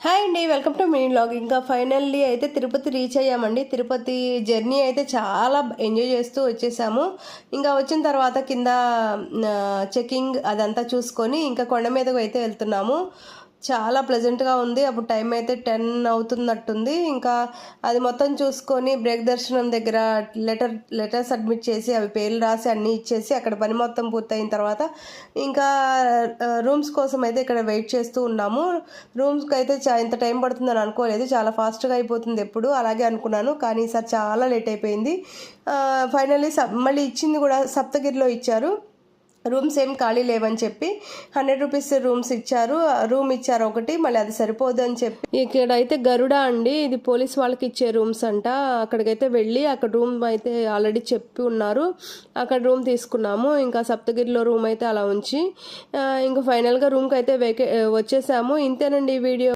Hi అండి, welcome to mini vlog. ఇంకా finally అయితే తిరుపతి రీచ్ అయ్యామండి. తిరుపతి జర్నీ అయితే చాలా ఎంజాయ్ చేస్తూ వచ్చేసాము. ఇంకా వచ్చిన తర్వాత కింద చెకింగ్ అదంతా చూసుకొని ఇంకా కొండ మీదకు అయితే వెళ్తున్నాము. చాలా ప్లెజెంట్గా ఉంది. అప్పుడు టైం అయితే 10 అవుతున్నట్టుంది. ఇంకా అది మొత్తం చూసుకొని బ్రేక్ దర్శనం దగ్గర లెటర్ సబ్మిట్ చేసి అవి పేర్లు రాసి అన్నీ ఇచ్చేసి అక్కడ పని మొత్తం పూర్తయిన తర్వాత ఇంకా రూమ్స్ కోసం అయితే ఇక్కడ వెయిట్ చేస్తూ ఉన్నాము. రూమ్స్కి అయితే ఇంత టైం పడుతుందని అనుకోలేదు. చాలా ఫాస్ట్గా అయిపోతుంది ఎప్పుడు అలాగే అనుకున్నాను, కానీ ఈసారి చాలా లేట్ అయిపోయింది. ఫైనల్లీ మళ్ళీ ఇచ్చింది కూడా సప్తగిరిలో ఇచ్చారు. రూమ్స్ ఏం ఖాళీ లేవని చెప్పి 100 రూపీస్ రూమ్ ఇచ్చారు ఒకటి. మళ్ళీ అది సరిపోదు అని చెప్పి ఇక్కడైతే గరుడ అండి, ఇది పోలీస్ వాళ్ళకి ఇచ్చే రూమ్స్ అంట. అక్కడికైతే వెళ్ళి అక్కడ రూమ్ అయితే ఆల్రెడీ చెప్పి ఉన్నారు, అక్కడ రూమ్ తీసుకున్నాము. ఇంకా సప్తగిరిలో రూమ్ అయితే అలా ఉంచి ఇంకా ఫైనల్గా రూమ్కి అయితే వచ్చేసాము. ఇంతేనండి ఈ వీడియో.